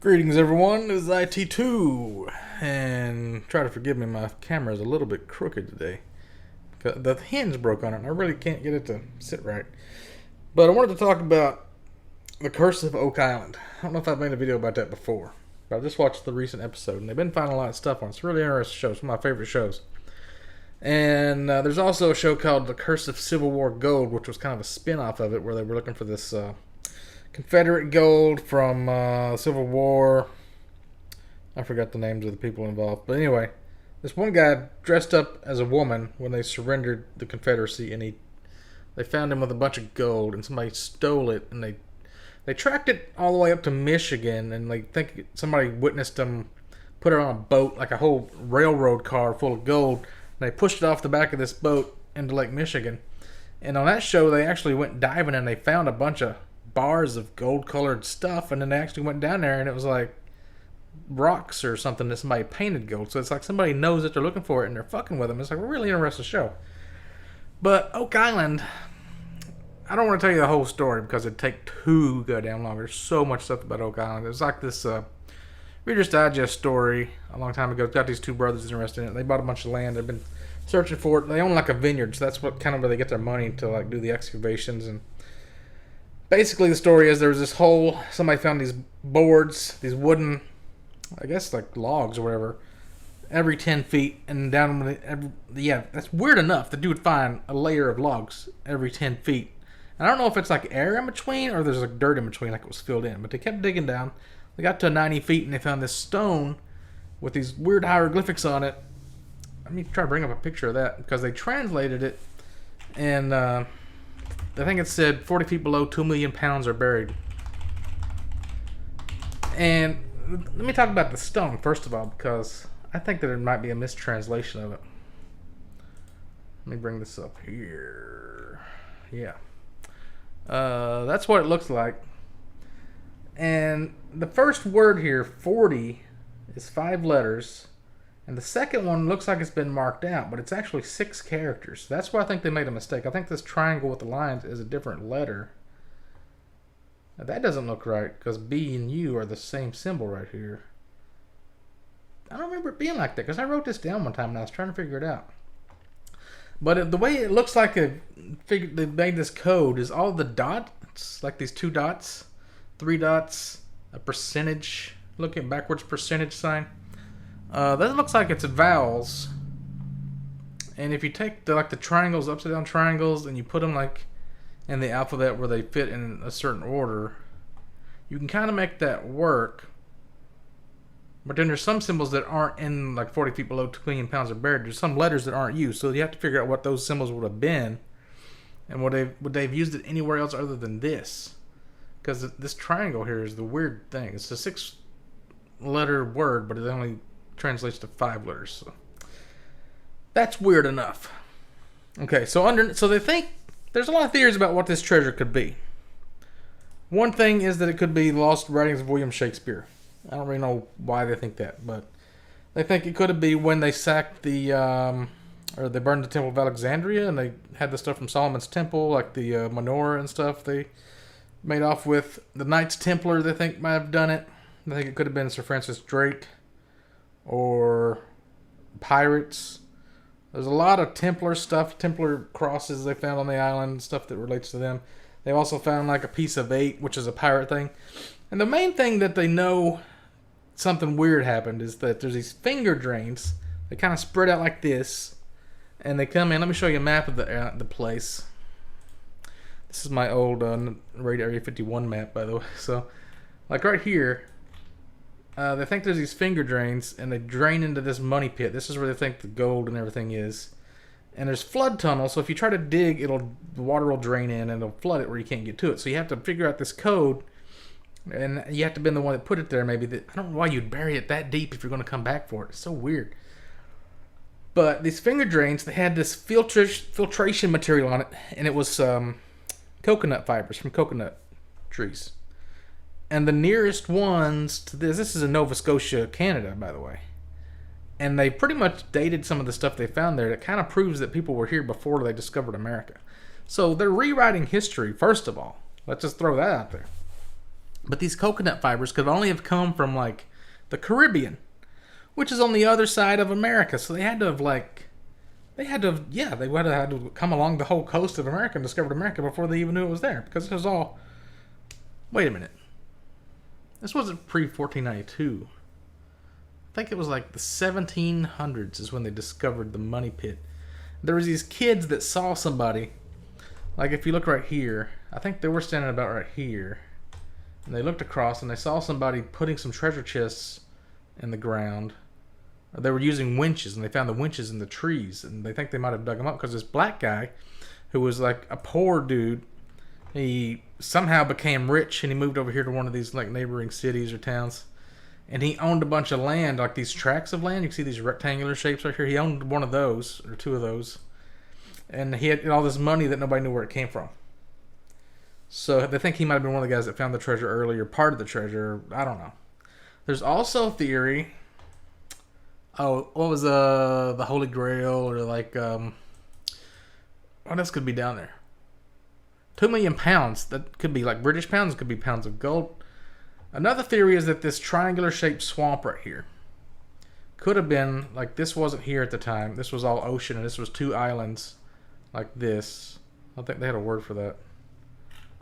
Greetings everyone, this is IT2, and try to forgive me, my camera is a little bit crooked today. The hinge broke on it and I really can't get it to sit right. But I wanted to talk about The Curse of Oak Island. I don't know if I've made a video about that before, but I just watched the recent episode and they've been finding a lot of stuff on it. It's a really interesting show, it's one of my favorite shows. And there's also a show called The Curse of Civil War Gold, which was kind of a spin-off of it, where they were looking for this Confederate gold from Civil War. I forgot the names of the people involved. But anyway, this one guy dressed up as a woman when they surrendered the Confederacy, and they found him with a bunch of gold, and somebody stole it, and they tracked it all the way up to Michigan, and they think somebody witnessed them put it on a boat, like a whole railroad car full of gold, and they pushed it off the back of this boat into Lake Michigan. And on that show, they actually went diving, and they found a bunch of bars of gold-colored stuff, and then they actually went down there, and it was like rocks or something that somebody painted gold. So it's like somebody knows that they're looking for it, and they're fucking with them. It's like a really interesting show. But Oak Island, I don't want to tell you the whole story because it'd take too goddamn long. There's so much stuff about Oak Island. It's like this Reader's Digest story a long time ago. It's got these two brothers interested in it. They bought a bunch of land. They've been searching for it. They own like a vineyard, so that's what kind of where they get their money to like do the excavations. And basically, the story is there was this hole. Somebody found these boards, these wooden, I guess like logs or whatever, every 10 feet. And down, yeah, that's weird enough that you would find a layer of logs every 10 feet. And I don't know if it's like air in between or there's like dirt in between, like it was filled in. But they kept digging down. They got to 90 feet and they found this stone with these weird hieroglyphics on it. Let me try to bring up a picture of that because they translated it, and I think it said 40 feet below 2 million pounds are buried. And let me talk about the stone first of all, because I think that there might be a mistranslation of it. Let me bring this up here. Yeah. That's what it looks like. And the first word here, 40, is 5 letters. And the second one looks like it's been marked out, but it's actually 6 characters. That's why I think they made a mistake. I think this triangle with the lines is a different letter. Now that doesn't look right, because B and U are the same symbol right here. I don't remember it being like that, because I wrote this down one time and I was trying to figure it out. But the way it looks like they made this code is all the dots, like these 2 dots, 3 dots, a percentage, looking backwards percentage sign. That looks like it's vowels, and if you take the triangles, upside down triangles, and you put them like in the alphabet where they fit in a certain order, you can kind of make that work. But then there's some symbols that aren't in like 40 feet below 2 million pounds are buried. There's some letters that aren't used, so you have to figure out what those symbols would have been, and would they've used it anywhere else other than this? Because this triangle here is the weird thing. It's a 6-letter word, but it only translates to 5 letters. So that's weird enough. Okay, so they think there's a lot of theories about what this treasure could be. One thing is that it could be lost writings of William Shakespeare. I don't really know why they think that, but they think it could be when they sacked or they burned the Temple of Alexandria, and they had the stuff from Solomon's Temple, like the menorah and stuff. They made off with the Knights Templar. They think might have done it. I think it could have been Sir Francis Drake or pirates. There's a lot of Templar stuff, Templar crosses they found on the island, stuff that relates to them. They've also found like a piece of 8, which is a pirate thing. And the main thing that they know something weird happened is that there's these finger drains. They kind of spread out like this, and they come in. Let me show you a map of the place. This is my old Raid Area 51 map, by the way. So, like right here, they think there's these finger drains, and they drain into this money pit. This is where they think the gold and everything is. And there's flood tunnels, so if you try to dig, the water will drain in, and it'll flood it where you can't get to it. So you have to figure out this code, and you have to be the one that put it there, maybe. I don't know why you'd bury it that deep if you're going to come back for it. It's so weird. But these finger drains, they had this filtration material on it, and it was coconut fibers from coconut trees. And the nearest ones to this is in Nova Scotia, Canada, by the way. And they pretty much dated some of the stuff they found there that kind of proves that people were here before they discovered America. So they're rewriting history, first of all. Let's just throw that out there. But these coconut fibers could only have come from like the Caribbean, which is on the other side of America. So they had to have they had to come along the whole coast of America and discovered America before they even knew it was there. Because it was all, wait a minute. This wasn't pre-1492. I think it was like the 1700s is when they discovered the money pit. There was these kids that saw somebody, like if you look right here, I think they were standing about right here, and they looked across and they saw somebody putting some treasure chests in the ground. They were using winches, and they found the winches in the trees, and they think they might have dug them up because this black guy, who was like a poor dude, he somehow became rich, and he moved over here to one of these like neighboring cities or towns, and he owned a bunch of land, like these tracts of land. You can see these rectangular shapes right here. He owned one of those, or two of those, and he had all this money that nobody knew where it came from. So they think he might have been one of the guys that found the treasure early, or part of the treasure. I don't know. There's also theory. Oh, what was the Holy Grail, or like what else could be down there? 2 million pounds. That could be like British pounds. It could be pounds of gold. Another theory is that this triangular shaped swamp right here could have been, like, this wasn't here at the time. This was all ocean, and this was 2 islands like this. I think they had a word for that.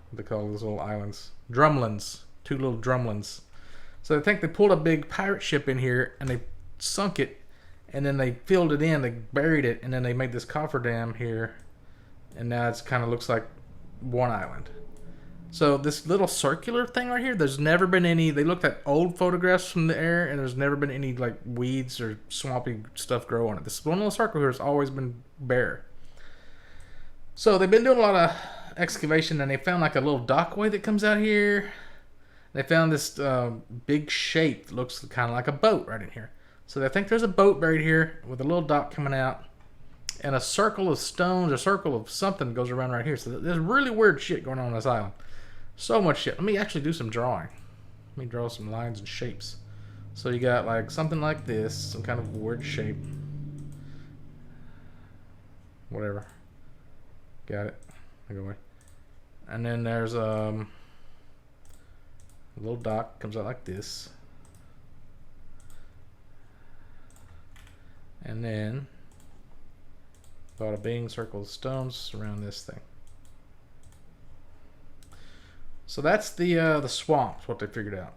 What they call those little islands. Drumlins. 2 little drumlins. So I think they pulled a big pirate ship in here, and they sunk it, and then they filled it in, they buried it, and then they made this cofferdam here, and now it's kind of looks like one island. So this little circular thing right here, there's never been any, they looked at old photographs from the air, and there's never been any like weeds or swampy stuff grow on it. This one little circle here has always been bare. So they've been doing a lot of excavation, and they found like a little dockway that comes out here. They found this big shape that looks kind of like a boat right in here. So they think there's a boat buried here with a little dock coming out, and a circle of stones, a circle of something goes around right here. So there's really weird shit going on this island. So much shit. Let me actually do some drawing. Let me draw some lines and shapes. So you got like something like this, some kind of weird shape. Whatever. Got it. Go away. And then there's a little dock comes out like this. And then bada bing, circle of stones around this thing. So that's the swamp, what they figured out.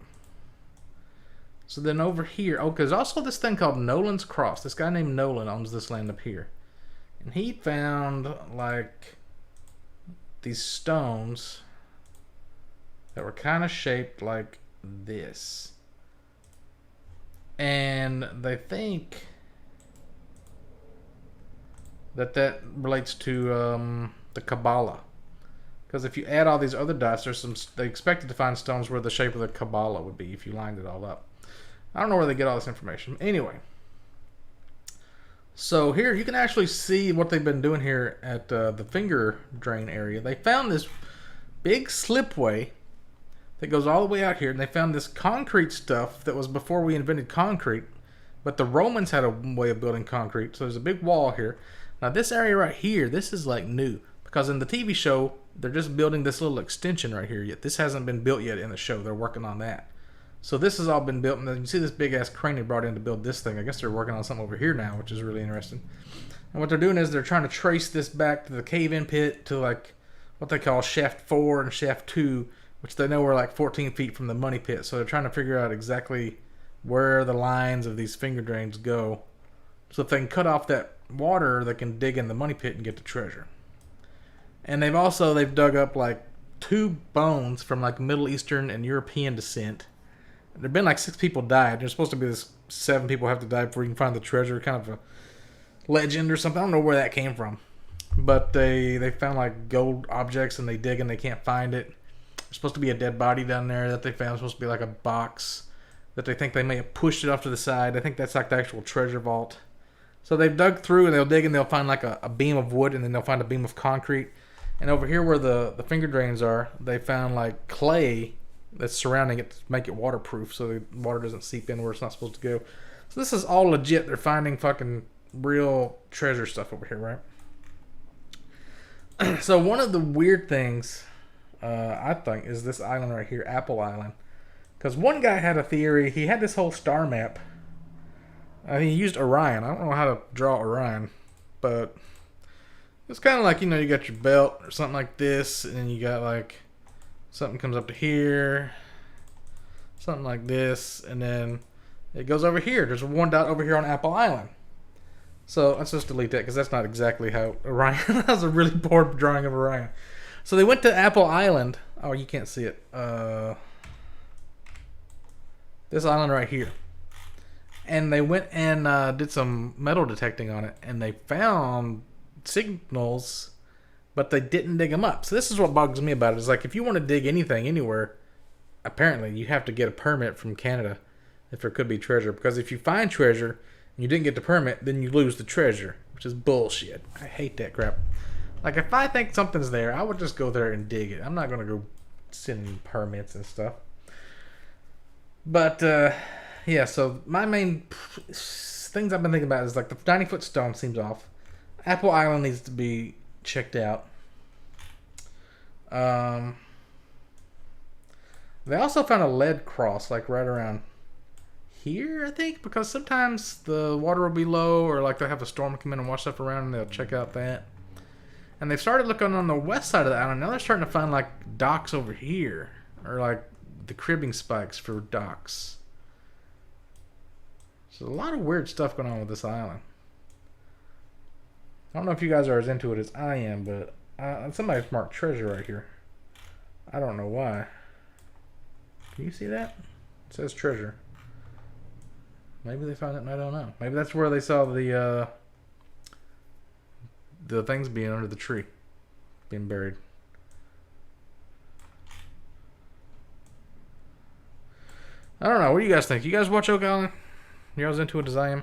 So then over here, oh, there's also this thing called Nolan's Cross. This guy named Nolan owns this land up here. And he found like these stones that were kind of shaped like this. And they think that relates to the Kabbalah. Because if you add all these other dots, there's some. They expected to find stones where the shape of the Kabbalah would be if you lined it all up. I don't know where they get all this information. Anyway, so here you can actually see what they've been doing here at the finger drain area. They found this big slipway that goes all the way out here, and they found this concrete stuff that was before we invented concrete. But the Romans had a way of building concrete, so there's a big wall here. Now this area right here, this is like new. Because in the TV show, they're just building this little extension right here yet. This hasn't been built yet in the show. They're working on that. So this has all been built. And then you see this big-ass crane they brought in to build this thing. I guess they're working on something over here now, which is really interesting. And what they're doing is they're trying to trace this back to the cave-in pit to like what they call Shaft 4 and Shaft 2, which they know are like 14 feet from the money pit. So they're trying to figure out exactly where the lines of these finger drains go. So if they can cut off that water, they can dig in the money pit and get the treasure. And they've dug up like 2 bones from like Middle Eastern and European descent. There've been like 6 people died. There's supposed to be this 7 people have to die before you can find the treasure. Kind of a legend or something. I don't know where that came from. But they found like gold objects, and they dig and they can't find it. There's supposed to be a dead body down there that they found. It's supposed to be like a box that they think they may have pushed it off to the side. I think that's like the actual treasure vault. So they've dug through, and they'll dig, and they'll find like a beam of wood, and then they'll find a beam of concrete. And over here where the finger drains are, they found like clay that's surrounding it to make it waterproof so the water doesn't seep in where it's not supposed to go. So this is all legit. They're finding fucking real treasure stuff over here, right? So one of the weird things I think, is this island right here, Apple Island. Because one guy had a theory. He had this whole star map. He used Orion. I don't know how to draw Orion, but it's kind of like, you know, you got your belt or something like this, and then you got like something comes up to here, something like this, and then it goes over here. There's one dot over here on Apple Island. So let's just delete that because that's not exactly how Orion. That was a really poor drawing of Orion. So they went to Apple Island. Oh, you can't see it. This island right here. And they went and did some metal detecting on it, and they found signals, but they didn't dig them up. So this is what bugs me about it. Is like, if you want to dig anything anywhere, apparently you have to get a permit from Canada if there could be treasure. Because if you find treasure and you didn't get the permit, then you lose the treasure, which is bullshit. I hate that crap. Like, if I think something's there, I would just go there and dig it. I'm not going to go send permits and stuff. But, yeah, so my main things I've been thinking about is, like, the 90-foot stone seems off. Apple Island needs to be checked out. They also found a lead cross, like, right around here, I think, because sometimes the water will be low, or, like, they'll have a storm come in and wash stuff around, and they'll check out that. And they've started looking on the west side of the island. Now they're starting to find, like, docks over here, or, like, the cribbing spikes for docks. So a lot of weird stuff going on with this island. I don't know if you guys are as into it as I am, but somebody's marked treasure right here. I don't know why. Can you see that? It says treasure. Maybe they found it and I don't know. Maybe that's where they saw the things being under the tree, being buried. I don't know. What do you guys think? You guys watch Oak Island? You guys into it as I am?